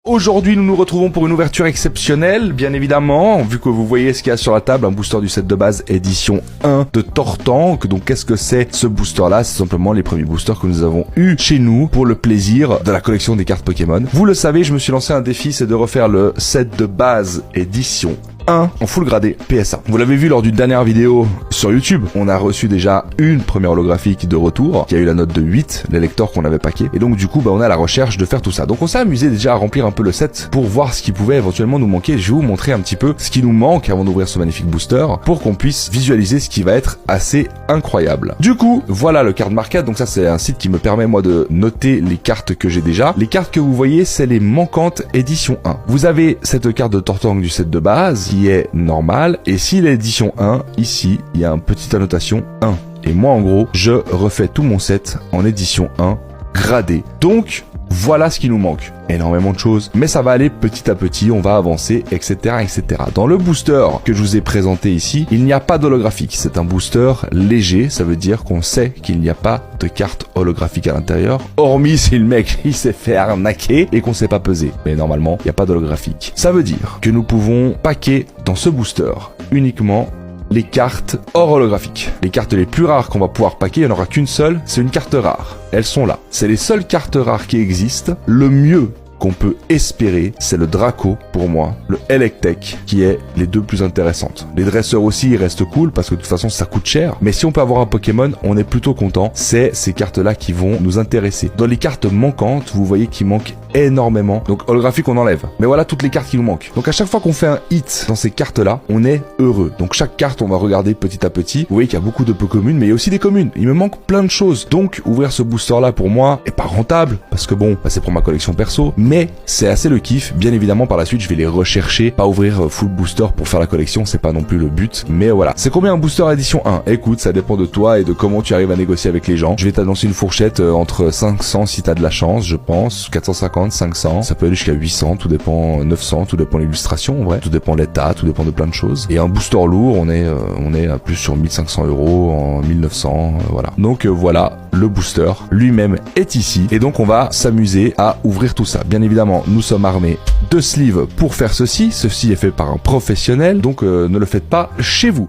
Aujourd'hui, nous nous retrouvons pour une ouverture exceptionnelle, bien évidemment, vu que vous voyez ce qu'il y a sur la table, un booster du set de base édition 1 de Tortank. Donc qu'est-ce que c'est ce booster-là? C'est simplement les premiers boosters que nous avons eu chez nous pour le plaisir de la collection des cartes Pokémon. Vous le savez, je me suis lancé un défi, c'est de refaire le set de base édition 1 en full gradé PSA. Vous l'avez vu lors d'une dernière vidéo sur YouTube, on a reçu déjà une première holographique de retour qui a eu la note de 8, les lecteurs qu'on avait paqué. Et donc du coup, on est à la recherche de faire tout ça. Donc on s'est amusé déjà à remplir un peu le set pour voir ce qui pouvait éventuellement nous manquer. Je vais vous montrer un petit peu ce qui nous manque avant d'ouvrir ce magnifique booster pour qu'on puisse visualiser ce qui va être assez incroyable. Du coup, voilà le card market. Donc ça, c'est un site qui me permet moi de noter les cartes que j'ai déjà. Les cartes que vous voyez, c'est les manquantes édition 1. Vous avez cette carte de Tortank du set de base qui est normale, et si l'édition 1, ici, il y a une petite annotation 1. Et moi, en gros, je refais tout mon set en édition 1 gradé. Donc, voilà ce qui nous manque. Énormément de choses, mais ça va aller petit à petit, on va avancer, etc., etc. Dans le booster que je vous ai présenté ici, il n'y a pas d'holographique. C'est un booster léger, ça veut dire qu'on sait qu'il n'y a pas de carte holographique à l'intérieur, hormis si le mec, il s'est fait arnaquer et qu'on sait pas peser. Mais normalement, il n'y a pas d'holographique. Ça veut dire que nous pouvons paquer dans ce booster uniquement les cartes hors holographique. Les cartes les plus rares qu'on va pouvoir paquer, il n'y en aura qu'une seule, c'est une carte rare. Elles sont là. C'est les seules cartes rares qui existent. Le mieux qu'on peut espérer, c'est le Draco, pour moi, le Electek, qui est les deux plus intéressantes. Les dresseurs aussi, ils restent cool, parce que de toute façon, ça coûte cher. Mais si on peut avoir un Pokémon, on est plutôt content. C'est ces cartes-là qui vont nous intéresser. Dans les cartes manquantes, vous voyez qu'il manque énormément. Donc, holographique, on enlève. Mais voilà toutes les cartes qui nous manquent. Donc, à chaque fois qu'on fait un hit dans ces cartes-là, on est heureux. Donc, chaque carte, on va regarder petit à petit. Vous voyez qu'il y a beaucoup de peu communes, mais il y a aussi des communes. Il me manque plein de choses. Donc, ouvrir ce booster-là, pour moi, est pas rentable, parce que bon, c'est pour ma collection perso. Mais c'est assez le kiff. Bien évidemment, par la suite, je vais les rechercher. Pas ouvrir full booster pour faire la collection, c'est pas non plus le but. Mais voilà. C'est combien un booster édition 1? Écoute, ça dépend de toi et de comment tu arrives à négocier avec les gens. Je vais t'annoncer une fourchette entre 500 si t'as de la chance, je pense, 450, 500. Ça peut aller jusqu'à 800, tout dépend, 900, tout dépend de l'illustration, en vrai. Tout dépend de l'état, tout dépend de plein de choses. Et un booster lourd, on est à plus sur 1500 €, en 1900, voilà. Donc voilà, le booster lui-même est ici. Et donc on va s'amuser à ouvrir tout ça. Bien évidemment, nous sommes armés de sleeves pour faire ceci. Ceci est fait par un professionnel, donc ne le faites pas chez vous.